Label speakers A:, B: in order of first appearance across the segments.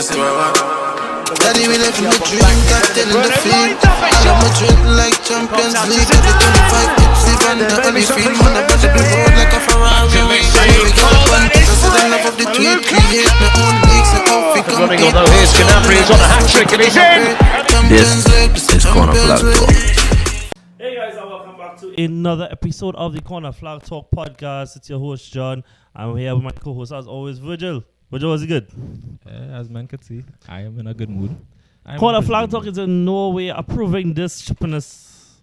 A: That's where I Daddy, we left me drink, cocktail in the field. I love my drink like Champions League. Every 25 hits, even the only field. Man, I better be road like a Ferrari. We got a contest, I said I love of the tweet. Create my own leagues, and off we come.
B: Running although here's Canapri, he's on a hat-trick and he's in!
C: This is Corner Flag Talk.
D: Hey guys, and welcome back to another episode of the Corner Flag Talk podcast. It's your host John. I'm here with my co-host as always, Virgil. Virgil, was it good?
E: As man could see, I am in a good mood.
D: Corner Flag Talk is in no way approving this chippiness.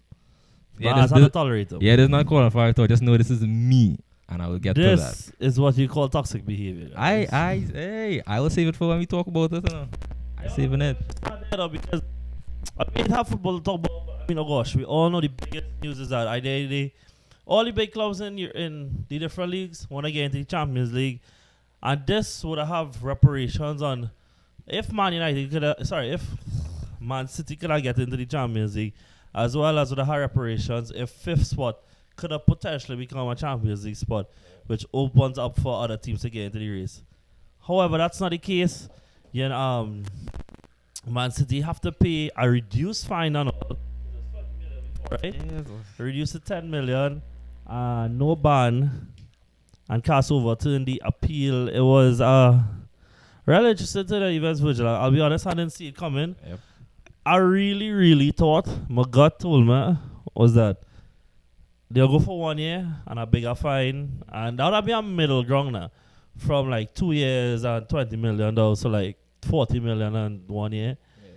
E: Yeah,
D: to tolerate them.
E: Yeah, there's not Corner Flag Talk. Just know this is me, and I will get to that.
D: This is what you call toxic behavior. Guys.
E: I will save it for when we talk about it. I'm saving it.
D: Because we have football to talk about. I mean, oh gosh, we all know the biggest news is that all the big clubs in the different leagues want to get into the Champions League, and this would have reparations on if if Man City could have get into the Champions League, as well as would have reparations if fifth spot could have potentially become a Champions League spot, which opens up for other teams to get into the race. However, that's not the case. Man City have to pay a reduced fine on all. Right? Reduce to 10 million, no ban, and cast overturn the appeal. It was really interested to the events, Virgil. I'll be honest, I didn't see it coming.
E: Yep.
D: I really thought, my gut told me, was that they'll go for 1 year and a bigger fine, and that would be a middle ground now, from like 2 years and $20 million down to like 40 million and 1 year. Yeah.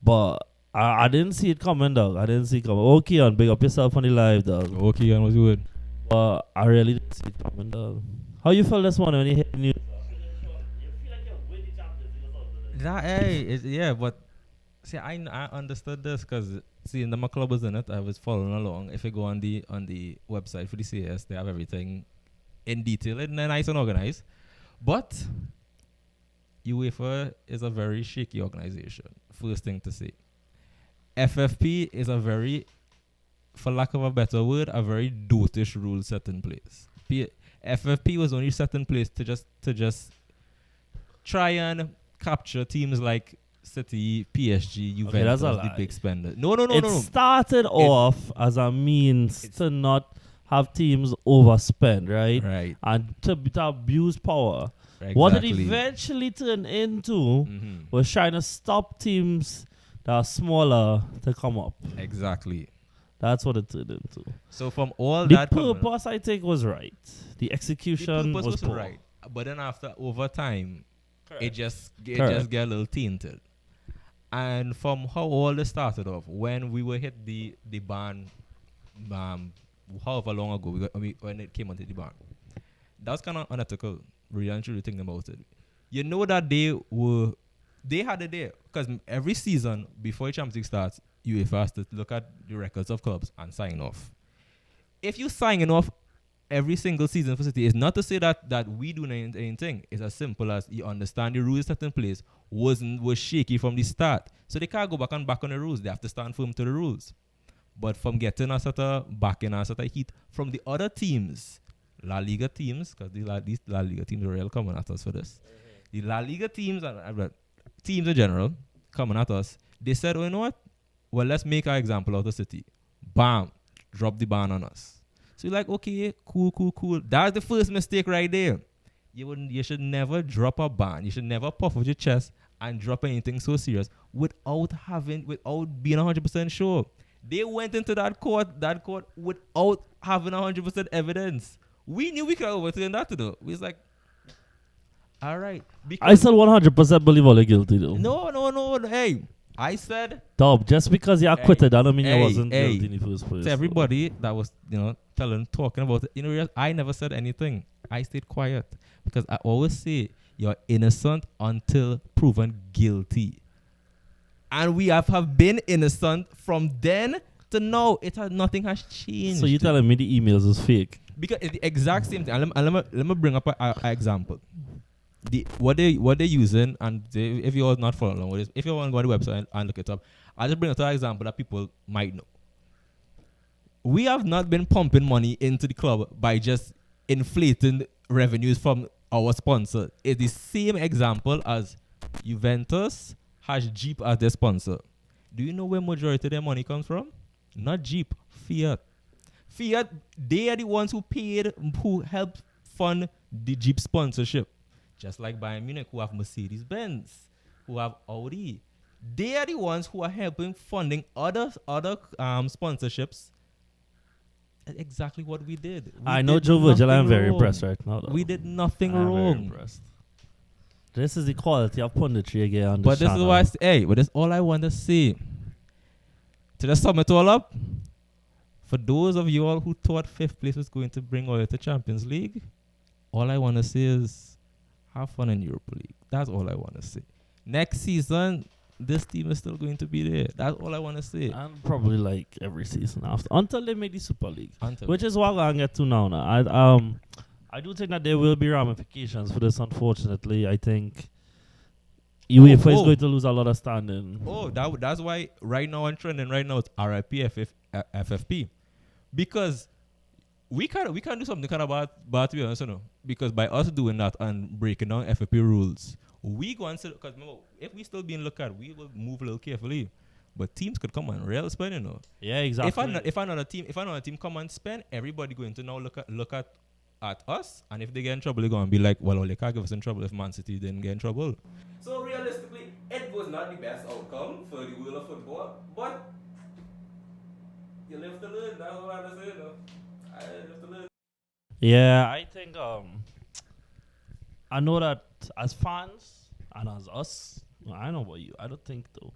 D: But I didn't see it coming, dog. I didn't see it coming. Okay, on big up yourself on the live, dog.
E: Okay, on was good.
D: But I really didn't see it coming, dog. How you felt this morning when you hit the news?
E: But see, I understood this because seeing the my club was in it, I was following along. If you go on the website for the CS, they have everything in detail and nice and organized. But UEFA is a very shaky organization. First thing to say. FFP is a very, for lack of a better word, a very dotish rule set in place. FFP was only set in place to just try and capture teams like City, PSG, Juventus, the big spender. No.
D: It started off as a means to not have teams overspend, right?
E: Right.
D: And to abuse power.
E: Exactly.
D: What it eventually turned into was trying to stop teams that are smaller to come up.
E: Exactly.
D: That's what it turned into.
E: So from all
D: the
E: that...
D: The purpose, I think, was right. The execution was poor.
E: Right. But then over time,
D: Correct.
E: it just get a little tainted. And from how all this started off, when we were hit the ban, however long ago, when it came onto the ban, that was kind of unethical, really and truly thinking about it. You know that they had it there, because every season, before the Champions League starts, UEFA has to look at the records of clubs and sign off. If you sign off every single season for City, it's not to say that we do anything. It's as simple as you understand the rules set in place was shaky from the start. So they can't go back on the rules. They have to stand firm to the rules. But from getting a sort of heat from the other teams, La Liga teams, because these La Liga teams are real coming at us for this. The La Liga teams and teams in general coming at us, they said, oh, you know what? Well, let's make an example out of City. Bam, drop the ban on us. So you're like, okay, cool. That's the first mistake right there. You should never drop a ban. You should never puff with your chest and drop anything so serious without being 100% sure. They went into that court without having 100% evidence. We knew we could overturn that though. We was like, all right.
D: I still 100% believe all are guilty though.
E: No. Hey, I said...
D: Dub, just because you acquitted, I don't mean you wasn't guilty in the first place.
E: To everybody that was, talking about it, I never said anything. I stayed quiet because I always say you're innocent until proven guilty. And we have been innocent from then to now. Nothing has changed.
D: So you're telling me the emails is fake?
E: Because it's the exact same thing. And let me bring up an example. What they're using, and if you're not following along with this, if you want to go on the website and look it up, I'll just bring up an example that people might know. We have not been pumping money into the club by just inflating revenues from our sponsor. It's the same example as Juventus has Jeep as their sponsor. Do you know where majority of their money comes from? Not Jeep, Fiat. Fiat, they are the ones who helped fund the Jeep sponsorship. Just like Bayern Munich, who have Mercedes-Benz, who have Audi. They are the ones who are helping funding other sponsorships. Exactly what we did.
D: I know Joe Virgil. I'm very
E: wrong.
D: impressed right now.
E: We did nothing
D: I'm very
E: wrong.
D: impressed. This is the quality of punditry again on
E: But
D: this
E: this is why but that's all I want to say. To just sum it all up, for those of you all who thought 5th place was going to bring all to Champions League, all I want to say is have fun in Europa League. That's all I want to say. Next season, this team is still going to be there. That's all I want to say.
D: And probably like every season after, until they make the Super League,
E: Until
D: which is what I'm gonna get to now. I do think that there will be ramifications for this. Unfortunately, I think UEFA is going to lose a lot of standing.
E: That's why right now I'm trending. Right now it's RIP FFP, because we can't do something kind of bad to be honest, because by us doing that and breaking down FFP rules, we go and say, because if we still being looked at, we will move a little carefully. But teams could come and real spend,
D: Yeah, exactly.
E: If another team come and spend, everybody going to now look at us, and if they get in trouble, they're going to be like, well, they can't give us in trouble if Man City didn't get in trouble. So realistically, it was not the best outcome for the world of football, but you live to learn. That's all I have to say, I live to learn.
D: Yeah, I think I know that as fans and as us, I know about you. I don't think though.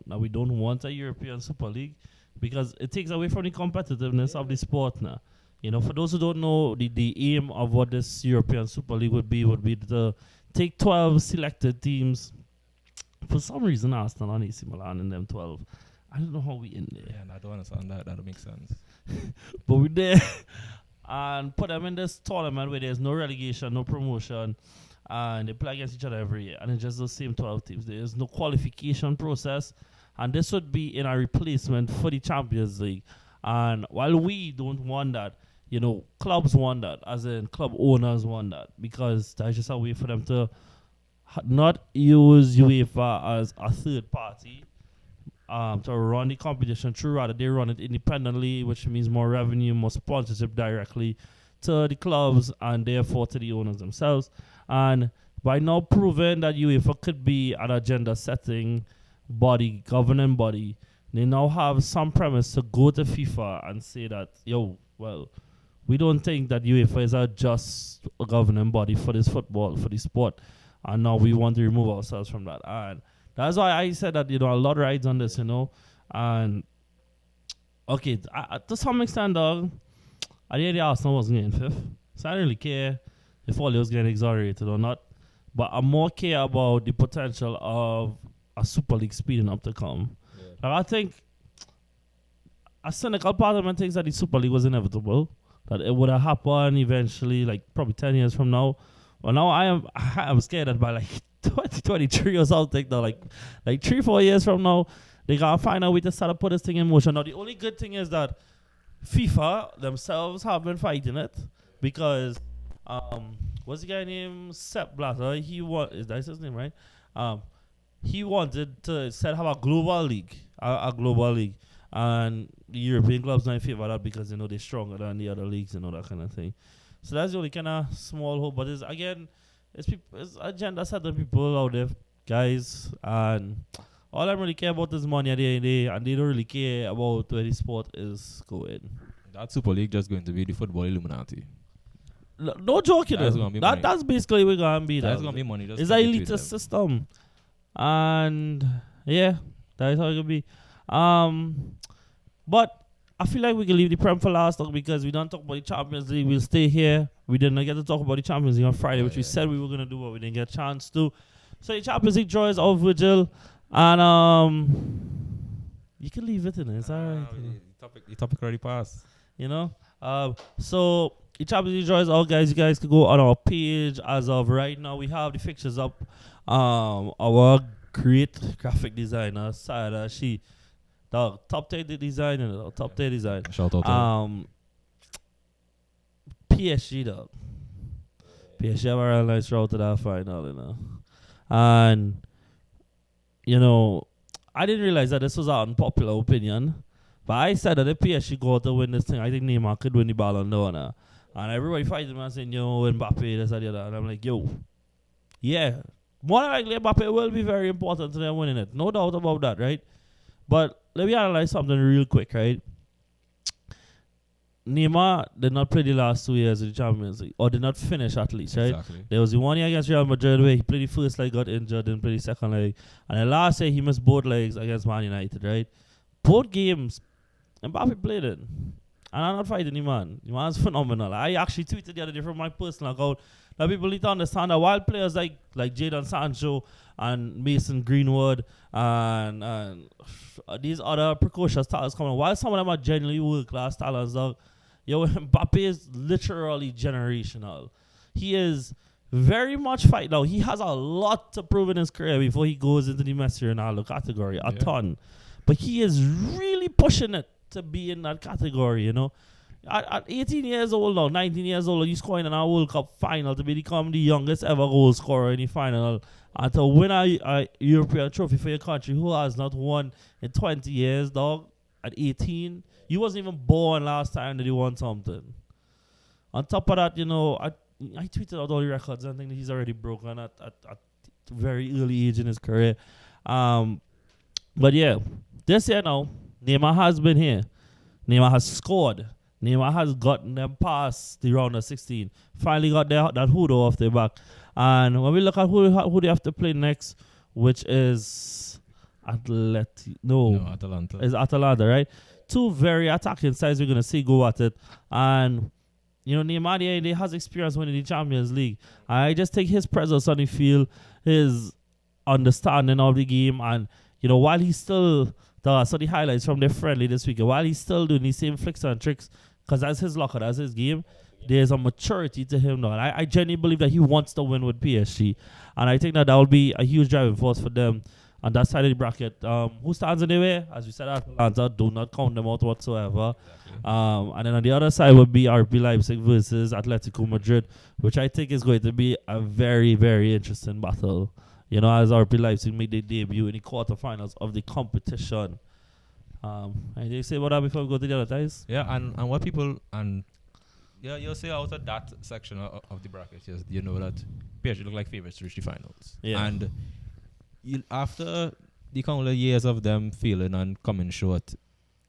D: That we don't want a European Super League because it takes away from the competitiveness of the sport now. For those who don't know, the aim of what this European Super League would be to take 12 selected teams. For some reason, Arsenal and AC Milan in them 12. I don't know how we in there.
E: Yeah, and I don't understand that. That don't make sense.
D: But we're there and put them in this tournament where there's no relegation, no promotion, and they play against each other every year. And it's just the same 12 teams. There's no qualification process. And this would be in a replacement for the Champions League. And while we don't want that, clubs want that, as in club owners want that, because that's just a way for them to not use UEFA as a third party to run the competition through. Rather, they run it independently, which means more revenue, more sponsorship directly to the clubs and therefore to the owners themselves. And by now proving that UEFA could be an agenda-setting body, governing body, they now have some premise to go to FIFA and say that, we don't think that UEFA is a just governing body for this football, for this sport. And now we want to remove ourselves from that. And that's why I said that, a lot rides on this, And, okay, to some extent, dog, I think the Arsenal wasn't getting 5th. So I don't really care if all was getting exonerated or not. But I more care about the potential of a Super League speeding up to come. Yeah. Like, I think a cynical part of me thinks that the Super League was inevitable. That it would have happened eventually, like probably 10 years from now. Well, now I am scared that by like 2023 or something, though, like 3-4 years from now, they gotta find a way to start to put this thing in motion. Now, the only good thing is that FIFA themselves have been fighting it because what's the guy named Sepp Blatter? Is that his name, right? He wanted to have a global league, and the European clubs not in favor of that because they're stronger than the other leagues and all that kind of thing. So that's the only kind of small hope. But it's agenda setting people out there, guys, and all I really care about is money at the end of the day, and they don't really care about where the sport is going.
E: That Super League just going to be the football Illuminati.
D: No joking. That's basically what we're going to be.
E: That's going to be money.
D: It's an elitist system. And yeah, that is how it will be. But I feel like we can leave the Prem for last because we don't talk about the Champions League. We'll stay here. We didn't get to talk about the Champions League on Friday, which we said we were going to do, but we didn't get a chance to. So the Champions League draw is out, Virgil. And you can leave it in. It's all right.
E: The topic already passed.
D: So the Champions League draw is out, guys. You guys can go on our page as of right now. We have the fixtures up. Our great graphic designer, Sarah, the top 10 design and the top 10 design.
E: Shout out
D: PSG, dog. PSG have a real nice route to that final, And, you know, I didn't realize that this was an unpopular opinion. But I said that if PSG go out to win this thing, I think Neymar could win the Ballon d'Or. And everybody fighting me and saying, yo, Mbappe, this and the other. And I'm like, yo, yeah. More than likely, Mbappe will be very important to them winning it. No doubt about that, right? But let me analyze something real quick, right? Neymar did not play the last 2 years of the Champions League, or did not finish at least, right?
E: Exactly.
D: There was the 1 year against Real Madrid where he played the first leg, got injured, didn't play the second leg. And the last year, he missed both legs against Man United, right? Both games, Mbappe played it. And I'm not fighting the man. The man's phenomenal. I actually tweeted the other day from my personal account that people need to understand that while players like Jadon Sancho and Mason Greenwood and these other precocious talents coming, while some of them are genuinely world-class talents, Mbappe is literally generational. He is very much fight now. He has a lot to prove in his career before he goes into the Messi Ronaldo category, a ton. But he is really pushing it to be in that category, you know. At 18 years old now, 19 years old, he's scoring in a World Cup final to become the youngest ever goal scorer in the final and to win a European trophy for your country who has not won in 20 years, dog. At 18, you wasn't even born last time that you won something. On top of that, you know, I tweeted out all the records and I think that he's already broken at very early age in his career. But yeah, this year now, Neymar has been here. Neymar has scored. Neymar has gotten them past the round of 16. Finally got that hood off their back. And when we look at who they have to play next, which is
E: Atalanta.
D: Is Atalanta, right? Two very attacking sides we're going to see go at it. And, you know, Neymar, he has experience winning the Champions League. I just think his presence on the field, his understanding of the game, and, you know, while he's still... So the highlights from their friendly this week, while he's still doing the same flicks and tricks, because that's his locker, that's his game, there's a maturity to him now. And I genuinely believe that he wants to win with PSG. And I think that will be a huge driving force for them on that side of the bracket. Who stands in the way? As we said, Atalanta, do not count them out whatsoever. And then on the other side would be RB Leipzig versus Atletico Madrid, which I think is going to be a very, very interesting battle. You know, as RB Leipzig made their debut in the quarterfinals of the competition. And you say about that before we go to the other ties?
E: Yeah, and what people, and yeah, you'll say out of that section of the bracket, you know that PSG look like favorites to reach the finals.
D: Yeah.
E: And after the couple of years of them failing and coming short,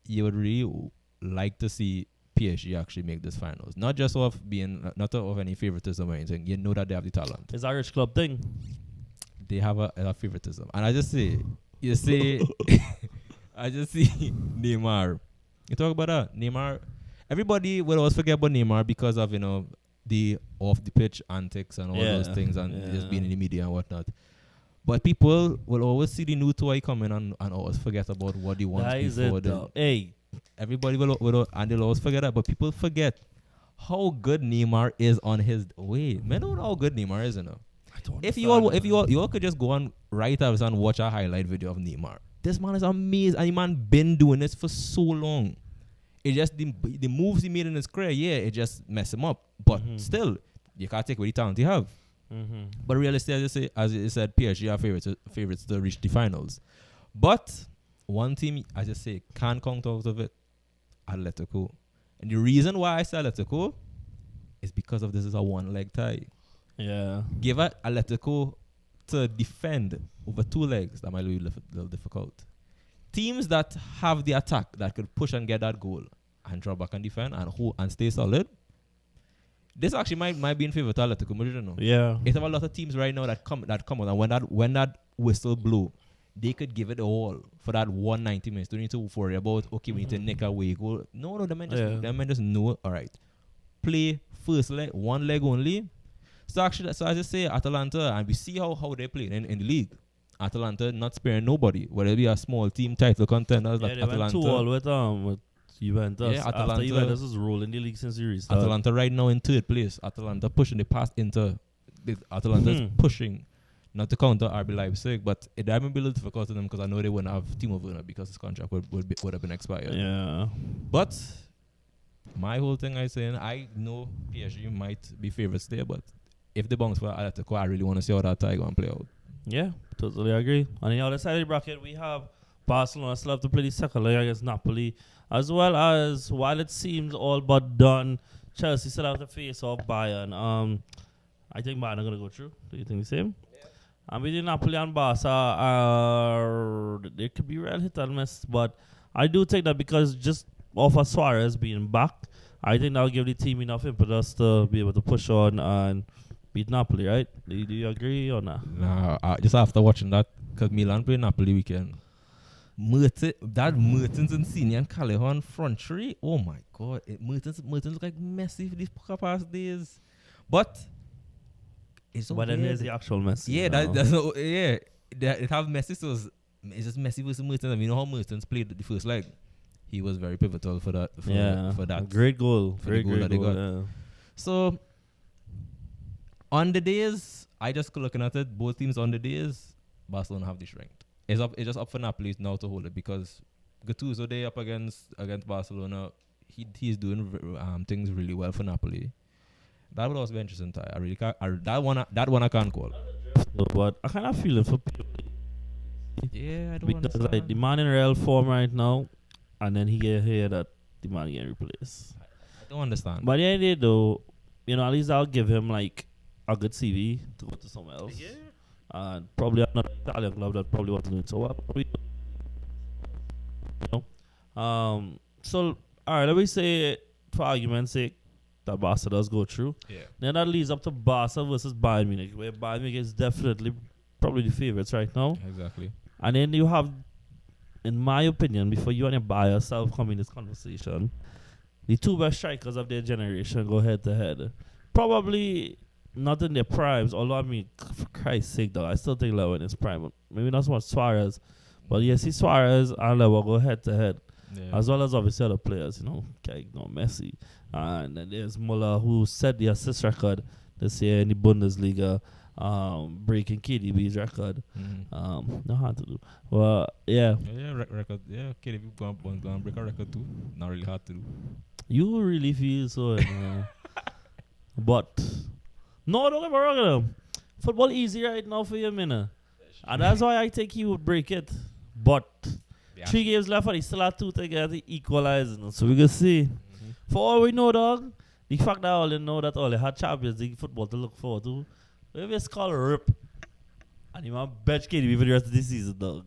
E: you would really like to see PSG actually make this finals. Not just of being, not of any favoritism or anything. You know that they have the talent.
D: It's a rich club thing.
E: They have a favoritism. And I just say, I just see Neymar. You talk about that. Neymar, everybody will always forget about Neymar because of, you know, the off the pitch antics and all those things and just being in the media and whatnot. But people will always see the new toy coming and always forget about what they want before.
D: Hey.
E: Everybody will and they'll always forget that. But people forget how good Neymar is on his way. Man, know how good Neymar is, you know. If you all could just go on right after and watch a highlight video of Neymar. This man is amazing, and the man been doing this for so long. It just the moves he made in his career, it just messed him up. But still, you can't take away the talent you have. But realistically, as you said, PSG are favorites to reach the finals. But one team, as I say, can't count out of it, Atletico. And the reason why I say Atletico is because of this is a one-leg tie.
D: Yeah.
E: Give Atletico to defend over two legs, that might be a little difficult. Teams that have the attack that could push and get that goal and draw back and defend and stay solid. This actually might be in favor of Atletico Madrid, you know.
D: Yeah.
E: It's have a lot of teams right now that come out, and when that whistle blow, they could give it all for that 190 minutes. Don't need to worry about we need to nick away goal. No, the men just know. All right, play first leg, one leg only. So as I say, Atalanta, and we see how they play in the league. Atalanta not sparing nobody, whether it be a small team title contenders like Atalanta.
D: They went 2-2 with Juventus.
E: Yeah, Atalanta.
D: After Juventus is rolling the league since the restart.
E: Atalanta right now in third place. Atalanta pushing the pass into. Atalanta is pushing, not to counter RB Leipzig, but it might be a little difficult to them because I know they wouldn't have Timo Werner because his contract would have been expired.
D: Yeah.
E: But my whole thing I know PSG might be favorites there, but if they bounce for Atletico, I really want to see how that tie going to play out.
D: Yeah, totally agree. On the other side of the bracket, we have Barcelona still have to play the second leg against Napoli, as well as while it seems all but done, Chelsea still have to face off Bayern. I think Bayern are gonna go through. Do you think the same? And between Napoli and Barca, there could be real hit and miss, but I do think that because just off of Suarez being back, I think that'll give the team enough impetus to be able to push on and beat Napoli, right? Do you agree or not?
E: Nah, just after watching that, because Milan play Napoli weekend. Mertens and Senior and Callejon front three. Oh my God. Mertens look like Messi for these past days. But it's so
D: But then
E: weird.
D: there's the actual Messi.
E: Yeah,
D: you know?
E: that's no, yeah. It have Messi, so it's just Messi versus Mertens. I mean, you know how Mertens played the first leg. He was very pivotal for that. For that
D: Great goal.
E: for the
D: Great
E: goal that they
D: goal.
E: got.
D: Yeah.
E: So on the days, I just looking at it. Both teams on the days, Barcelona have the strength. It's just up for Napoli now to hold it because Gattuso they up against Barcelona. He's doing things really well for Napoli. That would also be interesting. I really can't. That one I can't call.
D: So, but I kind of feel it for people
E: Yeah, I don't
D: because
E: understand.
D: like the man in real form right now, and then he get here that the man getting replaced.
E: I don't understand.
D: But yeah, they though, at least I'll give him like a good CV to go to somewhere else.
E: Yeah.
D: And probably another Italian club that probably wasn't doing so well. So all right, let me say for argument's sake that Barca does go through.
E: Yeah.
D: Then that leads up to Barca versus Bayern Munich, where Bayern Munich is definitely probably the favorites right now.
E: Exactly.
D: And then you have, in my opinion, before you and your buyer yourself come in this conversation, the two best strikers of their generation go head to head. Probably not in their primes, although I mean, for Christ's sake, though, I still think Leo in his prime. Maybe not so much Suarez, but yes, see Suarez and Leo go head to head,
E: Yeah.
D: as well as obviously other players, Messi. And then there's Muller, who set the assist record this year in the Bundesliga, breaking KDB's record. Not hard to do. Well, yeah.
E: Record. Yeah, KDB going to break a record too. Not really hard to do.
D: You really feel so, but no, don't get me wrong. Football easy right now for you, man. And that's why I think he would break it. But 3 games left, and he still have 2 to get the equalizing. So we can see. For all we know, dog, the fact that all they know that all they had Champions League football to look forward to, if it's called rip, and you want bench KDB for the rest of the season, dog.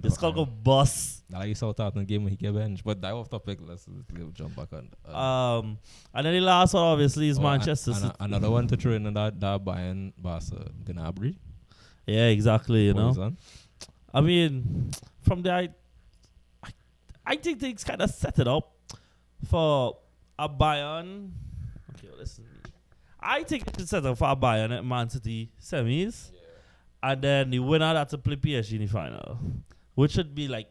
D: It's called go bust.
E: I like Southampton game when he get bench, but that off topic. Let's jump back on.
D: And then the last one obviously is Manchester City.
E: Another one to throw in that Bayern Barca Gnabry.
D: Yeah, exactly. You know.
E: Son.
D: I mean, from there, I think things kind of set it up for a Bayern. Okay, well, listen. I think it should set up for a Bayern at Man City semis. And then the winner had to play PSG in the final. Which should be that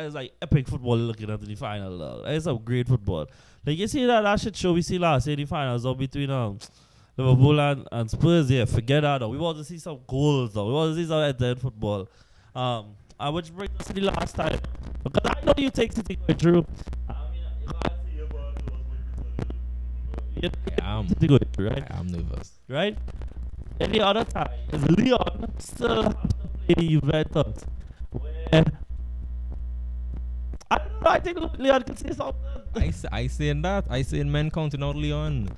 D: is like epic football looking at the final. That is some great football. Like you see that shit show we see last year in the finals between Liverpool and Spurs. Yeah, forget that though. We want to see some goals though. We want to see some head-to-head football. And which brings us to the last time. Because I know you take City going through. City going through, right?
E: I'm nervous.
D: Right? And the other time is Leon still have to play the Juventus. Where I don't know, I think Leon can say something.
E: I saying that. I saying men counting out Leon.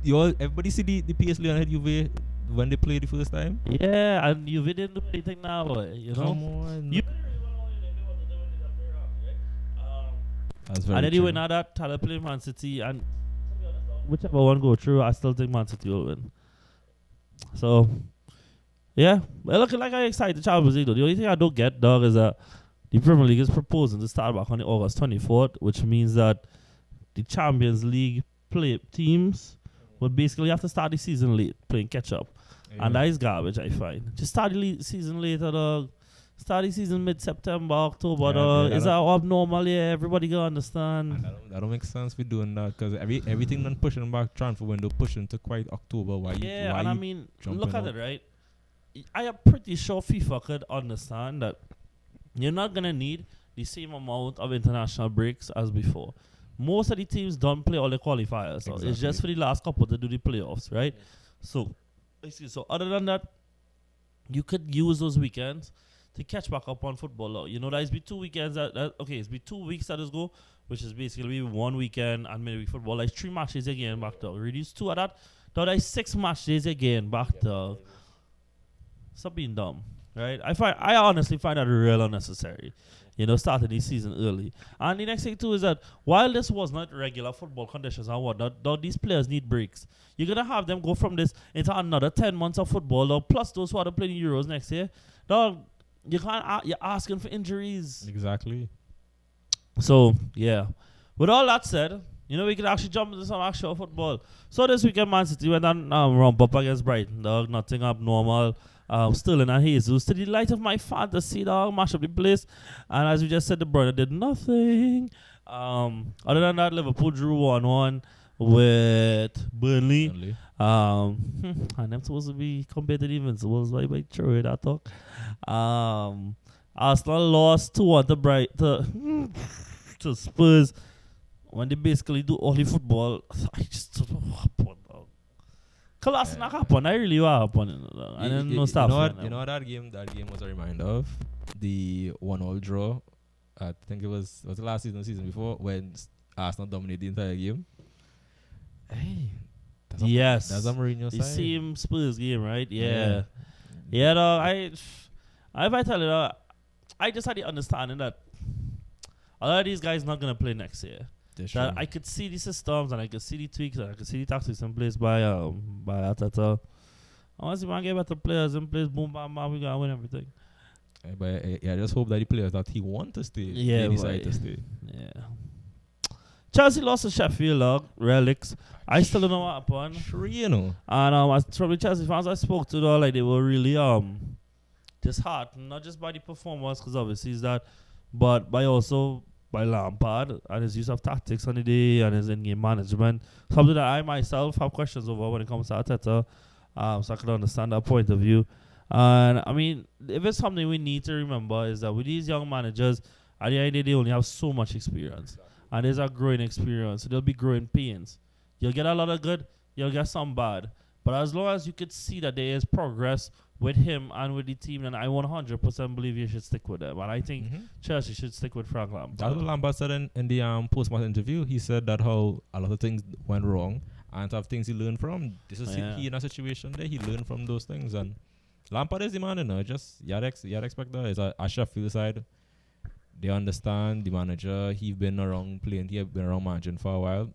E: Everybody see the PS Leon had Juve when they played the first time?
D: Yeah, and Juve didn't do anything now, you know?
E: Come on. That's very
D: And then
E: true.
D: he went out that Tyler playing Man City, and whichever one go through, I still think Man City will win. So, yeah. Well, looking like I excited the Champions League though. The only thing I don't get, dog, is that the Premier League is proposing to start back on the August 24th, which means that the Champions League play teams would basically have to start the season late, playing catch up.
E: Yeah.
D: And that is garbage, I find. Just start the season later, dog. Start the season mid-September, October,
E: Yeah,
D: dog.
E: yeah,
D: Is that abnormal? Yeah, everybody can understand.
E: That don't make sense for doing that because everything done pushing back transfer window pushing to quite October. Why
D: Yeah,
E: why
D: and I
E: you
D: mean,
E: jumping
D: look at
E: out?
D: it, right? I am pretty sure FIFA could understand that you're not going to need the same amount of international breaks as before. Most of the teams don't play all the qualifiers. So it's just for the last couple to do the playoffs, right? So other than that, you could use those weekends to catch back up on football. You know, it's been 2 weekends. It's been 2 weeks that is go, which is basically 1 weekend and midweek football. Like 3 matches again back to reduce 2 of that. Now that's 6 matches again back to. Stop being dumb, right? I honestly find that real unnecessary. You know, starting this season early. And the next thing too is that while this was not regular football conditions and whatnot, these players need breaks. You're gonna have them go from this into another 10 months of football, though, plus those who are playing Euros next year. Dog, you can't. You're asking for injuries.
E: Exactly.
D: So yeah. With all that said, you know we can actually jump into some actual football. So this weekend, Man City went on rump up against Brighton. Dog, nothing abnormal. Sterling and Jesus, to the light of my fantasy, dog, mash up the place. And as we just said, the Bruyne did nothing. Other than that, Liverpool drew 1-1 with Burnley. And them supposed to be competitive invincibles, so I throw it, I talk. Arsenal lost 2-1 to Spurs when they basically do all the football. I just don't know what happened. Class not happen. I really what happened. I didn't know stuff.
E: You know that game was a reminder of the 1-1 draw. I think it was the last season before when Arsenal dominated the entire game. Hey, that's a Mourinho side.
D: The same Spurs game, right? Yeah. Yeah, dog. If I tell you, I just had the understanding that a lot of these guys not gonna play next year. That I could see the systems and I could see the tweaks and I could see the tactics in place by Arteta. I want to see man get better players in place. Boom, bam, bam, we gotta win everything.
E: But I just hope that the players that he want to stay,
D: they
E: decide to stay.
D: Yeah. Chelsea lost to Sheffield, dog. Relics. I still don't know what happened.
E: Sure, you know.
D: And as from the Chelsea fans I spoke to, though, like they were really disheartened, not just by the performance, because obviously it's that, but by Lampard and his use of tactics on the day and his in-game management. Something that I myself have questions over when it comes to Arteta. So I can understand that point of view. And I mean, if it's something we need to remember is that with these young managers, at the end of the day, they only have so much experience. And there's a growing experience. So there'll be growing pains. You'll get a lot of good, you'll get some bad. But as long as you could see that there is progress with him and with the team, then I 100% believe you should stick with them. And I think Chelsea should stick with Frank Lampard.
E: That's what Lampard said in the post-match interview. He said that how a lot of things went wrong and to have things he learned from. This is he in a situation there. He learned from those things. And Lampard is the man, you know. Just, you had expect that. It's a Sheffield side. They understand the manager. He's been around playing. He's been around managing for a while.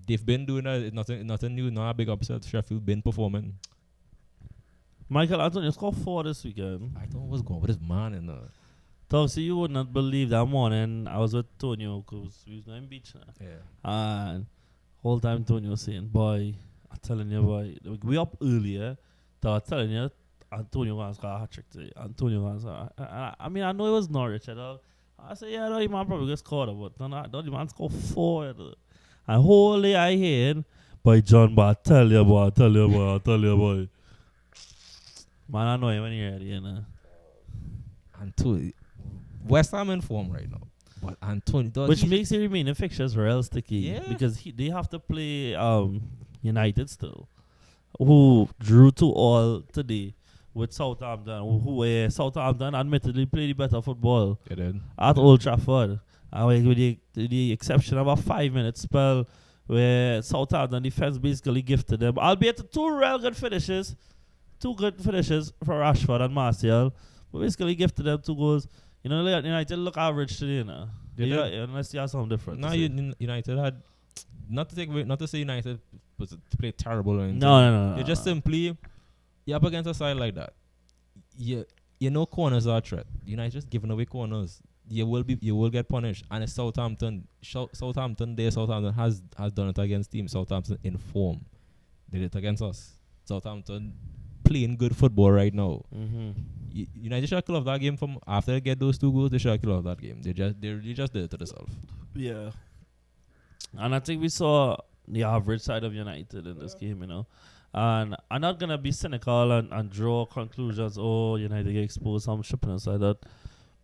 E: They've been doing that. It's nothing new. Not a big upset. Sheffield been performing.
D: Michael Antonio scored 4 this weekend.
E: I don't know what's going on with this man, you know.
D: So you would not believe that morning I was with Tonio because we was going beach now.
E: Yeah.
D: And whole time Tonio saying, boy, I'm telling you, boy, we up earlier. So I'm telling you, Antonio going to score a hat-trick today. Antonio going to score. I mean, I know it was Norwich. I said, yeah, the man probably get scored, but no, the man scored 4. And whole day I heard, boy, John, but I tell you, boy. Man, I know him when you're ready, you know.
E: Antonio, West Ham in form right now. But Antonio,
D: which makes it remain in fixtures real sticky.
E: Yeah.
D: Because they have to play United still, who drew 2-2 today with Southampton, who Southampton admittedly played the better football at Old Trafford. And with the exception of a 5-minute spell where Southampton defense basically gifted them, albeit 2 real good finishes. 2 good finishes for Rashford and Martial, but basically gifted them 2 goals. You know, United look average today, you know. Unless you have something different.
E: No, United had not to say United was to play terrible or anything.
D: No.
E: You just simply you're up against a side like that. You know corners are a threat. United just giving away corners. You will get punished. And it's Southampton. Southampton has done it against teams. Southampton in form. They did it against us. Southampton playing good football right now. United should kill off that game from after they get those 2 goals. They should kill off that game. They really just did it to themselves.
D: Yeah, and I think we saw the average side of United in this game, you know. And I'm not gonna be cynical and draw conclusions. Oh, United get exposed, some shipping aside that.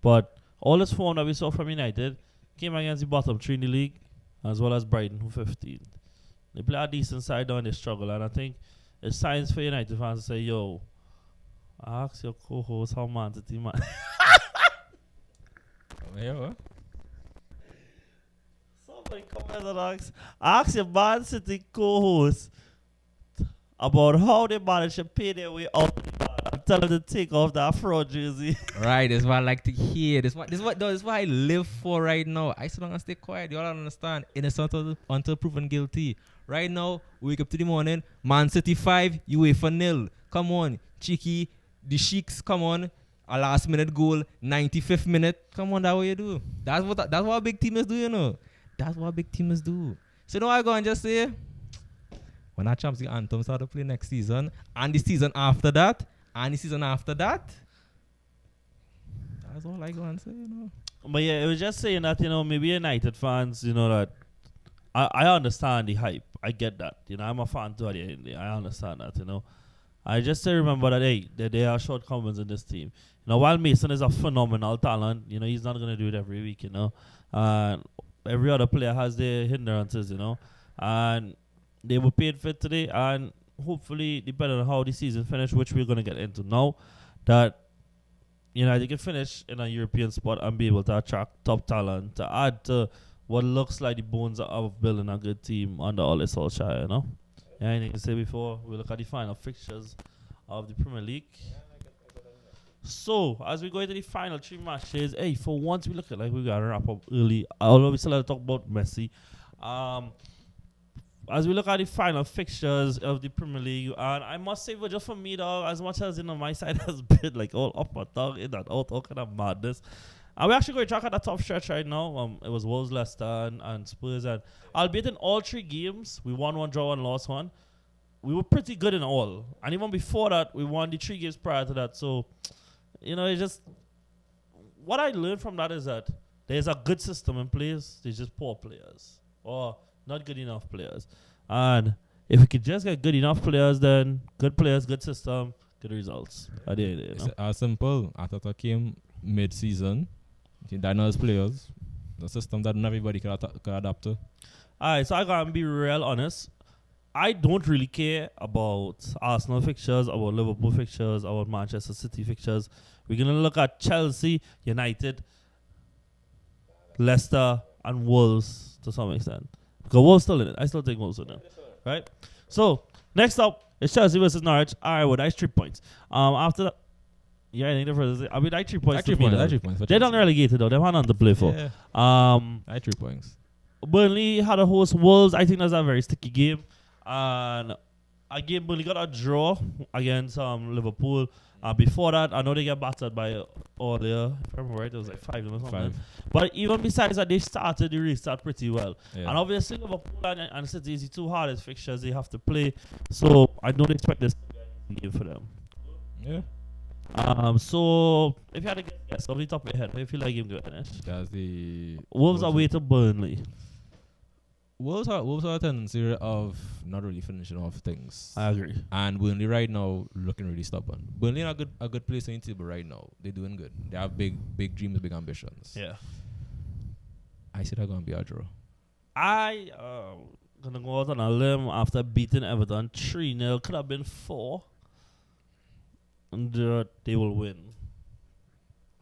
D: But all this form that we saw from United came against the bottom 3 in the league, as well as Brighton, who 15th. They play a decent side down, they struggle, and I think it's signs for United fans to say, yo, Ask your co-host how Man City man.
E: Yeah,
D: Somebody comment and ask your Man City co-host about how they managed to pay their way out and tell them to take off that fraud jersey.
E: right. That's what I like to hear. This what I live for right now. I still don't stay quiet. You all don't understand. Innocent until proven guilty. Right now, wake up to the morning. Man City 5, UEFA 0. Come on, cheeky. The Sheiks, come on. A last minute goal, 95th minute. Come on, that's what you do. That's what big teams do, you know. That's what big teams do. So you know what I go and just say? When our Champions League anthem start to play next season, and the season after that, that's all I go and say, you know.
D: But yeah, it was just saying that, you know, maybe United fans, you know, that I understand the hype. I get that. You know, I'm a fan too at the end of the day. I understand that, you know. I just say remember that, hey, there are shortcomings in this team. You know, while Mason is a phenomenal talent, you know, he's not going to do it every week, you know. And every other player has their hindrances, you know. And they were paid for it today. And hopefully, depending on how the season finish, which we're going to get into now, that, you know, they can finish in a European spot and be able to attract top talent to add to what looks like the bones of building a good team under Ole Solskjaer, you know. Yeah, anything to say before we look at the final fixtures of the Premier League? So, as we go into the final 3 matches, hey, for once we look at like we got to wrap up early. Although we still have to talk about Messi. As we look at the final fixtures of the Premier League, and I must say, just for me, though, as much as, you know, my side has been like all up and down, in that out, all kind of madness. And we're actually going to track at the top stretch right now. It was Wolves, Leicester, and Spurs. And albeit in all 3 games, we won 1, draw 1, lost 1. We were pretty good in all. And even before that, we won the 3 games prior to that. So, you know, it's just... What I learned from that is that there's a good system in place. There's just poor players. Or not good enough players. And if we could just get good enough players, then good players, good system, good results. At the end, you know?
E: It's as simple. Atata came mid-season. Those players, the system that not everybody could adapt to.
D: Alright, so I gotta be real honest. I don't really care about Arsenal fixtures, about Liverpool fixtures, about Manchester City fixtures. We're gonna look at Chelsea, United, Leicester, and Wolves to some extent. Because Wolves still in it. I still think Wolves in it. Right? So, next up is Chelsea versus Norwich. Alright, well, that's 3 points. After that, yeah, I think the first. I mean, that's 3 points.
E: That's 3 points.
D: They're not relegated though. They have nothing to play for.
E: Yeah. 3 points.
D: Burnley had a host Wolves. I think that's a very sticky game. And again, Burnley got a draw against Liverpool. Before that, I know they got battered by earlier. If I remember right, it was like 5 or something.
E: 5.
D: But even besides that, they started the restart pretty well.
E: Yeah.
D: And obviously, Liverpool and City is the 2 hardest fixtures they have to play. So I don't expect this game for them.
E: Yeah.
D: So if you had to guess off the top of your head, how you feel like game going to finish?
E: That's the
D: Wolves are way to Burnley.
E: Wolves are a tendency of not really finishing off things.
D: I agree.
E: And Burnley right now looking really stubborn. Burnley in a good place in the table right now. They're doing good. They have big dreams, big ambitions.
D: Yeah.
E: I said they're gonna be a draw.
D: I gonna go out on a limb after beating Everton 3-0. Could have been 4. And they will win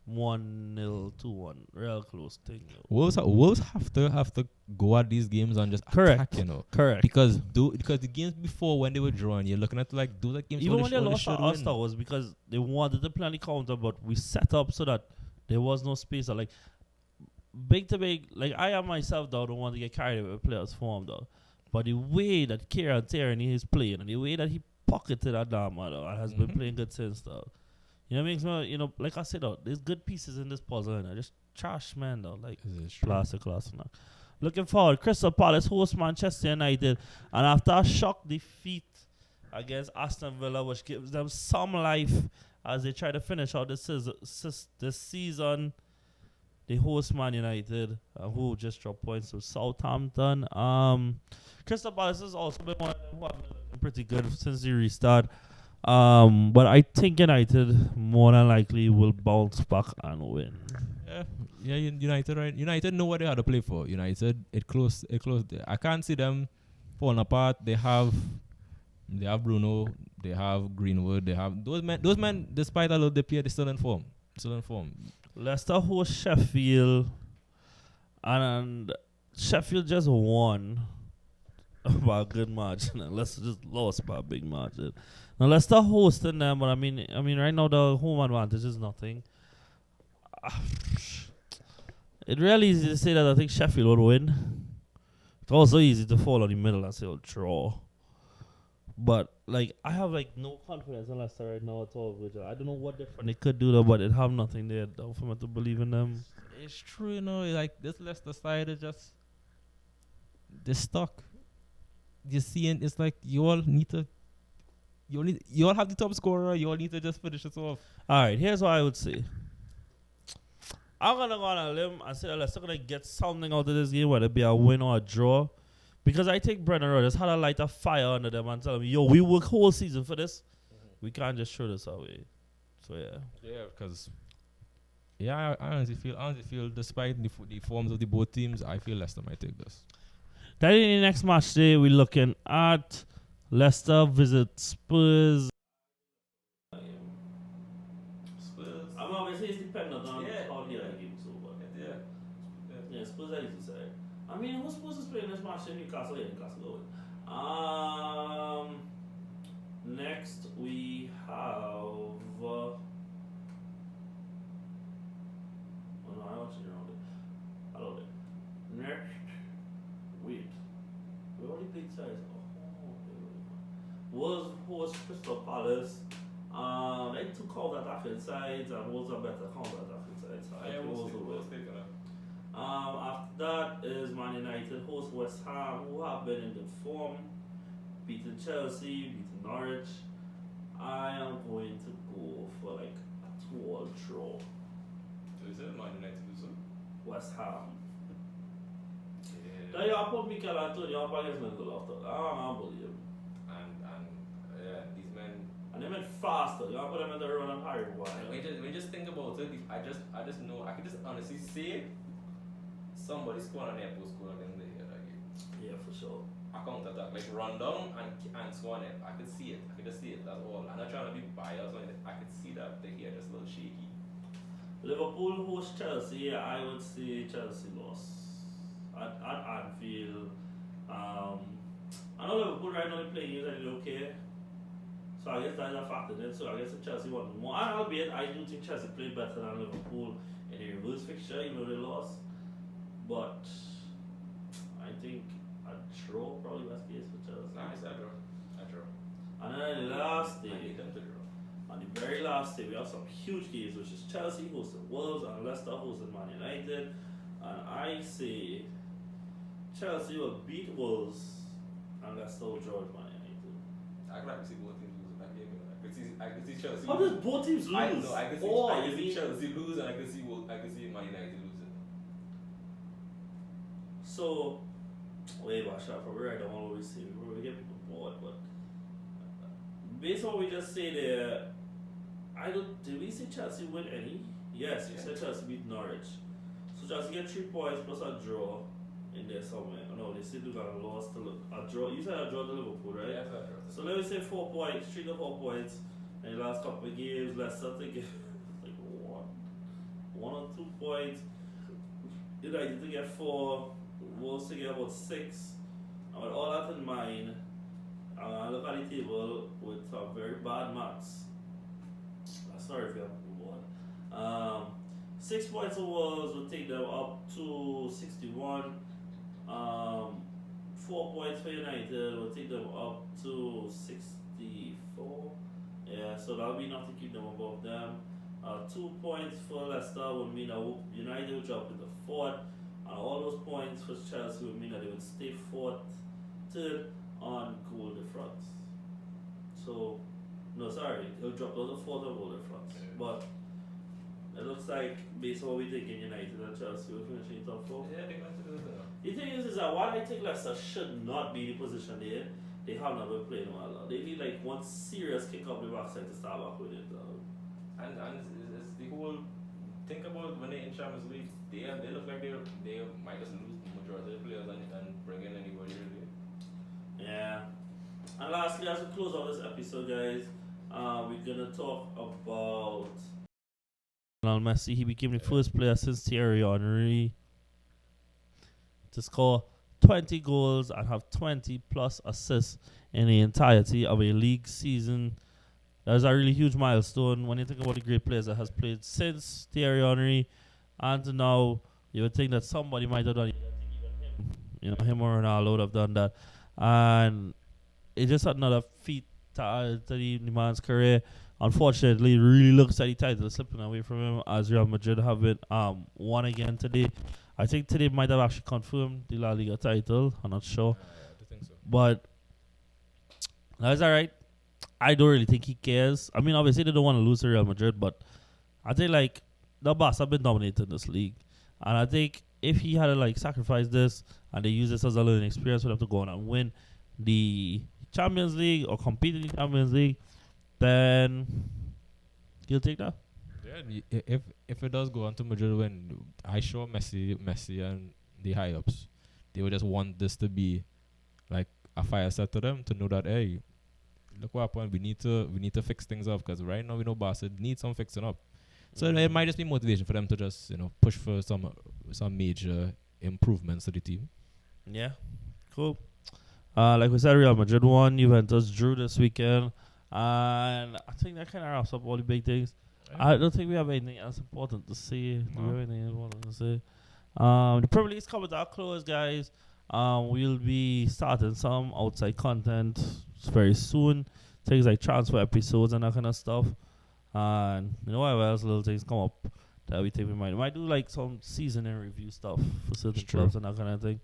D: 1-0, 2-1. Real close thing.
E: Wolves have to go at these games and just attack, you know.
D: Correct.
E: Because the games before when they were drawing, you're looking at like those games.
D: Even when they lost to
E: should
D: Ulster
E: win.
D: was because they wanted to play on the counter, but we set up so that there was no space. Like big to big, like I am myself though, don't want to get carried away with players' form though. But the way that Kieran Tierney is playing and the way that he pocketed that Dama though, and has been playing good since though. You know what makes me, you know, like I said though, there's good pieces in this puzzle and just trash man though, like class. Looking forward, Crystal Palace host Manchester United, and after a shock defeat against Aston Villa, which gives them some life as they try to finish out this season, they host Man United, who just dropped points to Southampton. Crystal Palace has also been one of them who have been pretty good since the restart. But I think United more than likely will bounce back and win.
E: Yeah, United, right? United know what they had to play for. United, it closed. I can't see them falling apart. They have They have Bruno, they have Greenwood, they have those men. Those men, despite a little dip here, they're still in form. Still in form.
D: Leicester host Sheffield, and Sheffield just won by a good margin, and Leicester just lost by a big margin. Now Leicester hosting them, but I mean, right now the home advantage is nothing. It really easy to say that I think Sheffield would win. It's also easy to fall on the middle and say a draw. But like I have like no confidence in Leicester right now at all. Which I don't know what different they could do though, but it have nothing there though for me to believe in them.
E: It's true, you know. Like this Leicester side is just they're stuck. You see, it's like you all need to. You all have the top scorer. You all need to just finish it off.
D: All right, here's what I would say. I'm gonna go on a limb and say that Leicester gonna get something out of this game, whether it be a win or a draw. Because I think Brendan Rodgers had a light of fire under them and tell them, yo, we work whole season for this. We can't just throw this away. So, yeah.
E: Yeah, because I honestly feel despite the forms of the both teams, I feel Leicester might take this.
D: Then in the next match day, we're looking at Leicester visit Spurs.
E: Spurs.
D: I'm obviously it's dependent on
E: Yeah.
D: how the other game's over.
E: Yeah.
D: Yeah, Spurs are easy side. I mean, who's supposed to play in this match in Newcastle? Yeah, Newcastle going. Next we have. Oh no, I watched it wrong. Hello there. Next, wait. We already played sides. Was Crystal Palace. They took counter-attacking sides and was a better counter-attacking side. So I think Wolves will win. After that is Man United host West Ham, who have been in good form, beating Chelsea, beating Norwich. I am going to go for like a 2-all draw.
E: So is it Man United losing?
D: West Ham.
E: Yeah.
D: Now you put Mikel Antonio up against Mendel after. I don't believe him.
E: And these men.
D: And they went faster. You put them in the run and hurry. Why?
E: When you just think about it, I just know I could just honestly say somebody scored on their post score in the that game.
D: Yeah, for sure.
E: I counter attack, like run down and swan it. I could see it. I could just see it. That's all. I'm not trying to be biased or anything. I could see that the hair just a little shaky.
D: Liverpool host Chelsea. I would say Chelsea lost at Anfield. I know Liverpool right now they're playing games and they're okay. So I guess that is a factor then. So I guess if Chelsea won more, and albeit I do think Chelsea played better than Liverpool in the reverse fixture, even though they lost. But I think a draw probably best case for Chelsea.
E: Nice, I draw.
D: And then the last day,
E: I need them to draw.
D: on the very last day, we have some huge games, which is Chelsea hosting Wolves and Leicester hosting Man United. And I say Chelsea will beat Wolves and Leicester will draw with Man United.
E: I could actually see both teams losing that game. I could see Chelsea.
D: How does both teams lose?
E: I know. I could see,
D: Oh,
E: I could
D: you
E: see
D: mean-
E: Chelsea lose, and I could see Man United losing.
D: So, wait, but shot probably right. I don't want what we say. We probably get people bored, but based on what we just say there, did we say Chelsea win any? Yes, we said Chelsea beat Norwich. So Chelsea get 3 points plus a draw in there somewhere. Oh, no, they still do got a loss to look. A draw. You said a draw to Liverpool, right?
E: Yeah, fair.
D: So let me say 4 points, 3 to 4 points in the last couple of games. Leicester to get like 1 or 2 points. United to get 4. Wolves to get about 6. And with all that in mind, I look at the table with some very bad maths. Sorry if you have one. 6 points for Wolves will take them up to 61. 4 points for United will take them up to 64. Yeah, so that'll be enough to keep them above them. 2 points for Leicester would mean that United will drop into 4th. And all those points for Chelsea would mean that they would stay 4th, 3rd on goal difference. So, no, sorry, they'll drop down to 4th on goal difference.
E: Yeah.
D: But it looks like, based on what we think in United and Chelsea, we're finishing top 4.
E: Yeah, they went to do that.
D: The thing is that while I think Leicester should not be in the position they're in, they have not been playing well. They need like one serious kick up the backside to start back with it.
E: And it's the whole. Think about when they're in Champions League, they look like they might just lose the majority of the players and bring in anybody really.
D: Yeah. And lastly, as we close out this episode, guys, we're gonna talk about Lionel Messi. He became the first player since Thierry Henry to score 20 goals and have 20 plus assists in the entirety of a league season. That is a really huge milestone when you think about the great players that has played since Thierry Henry and to now. You would think that somebody might have done it. You know, him or Ronaldo would have done that. And it's just another feat to the man's career. Unfortunately, it really looks like the title is slipping away from him as Real Madrid have been won again today. I think today might have actually confirmed the La Liga title. I'm not sure.
E: I think so.
D: But that's all right. I don't really think he cares. I mean, obviously, they don't want to lose to Real Madrid, but I think, like, the Barca have been dominating this league. And I think if he had to, like, sacrifice this and they use this as a learning experience for them to go on and win the Champions League or compete in the Champions League, then you'll take that.
E: Yeah, if it does go on to Madrid win, I sure Messi and the high ups, they would just want this to be like a fire set to them to know that, hey, look what happened. We need to fix things up because right now we know Barca need some fixing up. So it might just be motivation for them to just push for some major improvements to the team.
D: Yeah, cool. Like we said, Real Madrid won. Juventus drew this weekend, and I think that kind of wraps up all the big things. Yeah. I don't think we have anything else important to say. Do we have anything important to say? The Premier League's coming to a close, guys. We'll be starting some outside content very soon. Things like transfer episodes and that kind of stuff. And what else little things come up that we think we might do, like some season and review stuff for certain clubs and that kind of thing.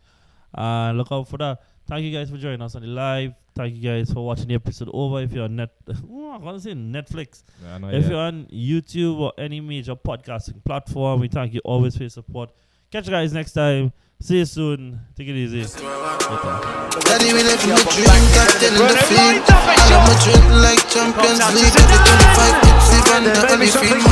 D: And look out for that. Thank you guys for joining us on the live. Thank you guys for watching the episode over. If you're on I'm gonna say Netflix. If you're on YouTube or any major podcasting platform, we thank you always for your support. Catch you guys next time. See you soon. Take it easy.
A: Daddy, we live in the dream, captain in the field. I love Madrid like Champions League. Every 25 hits, even the only field.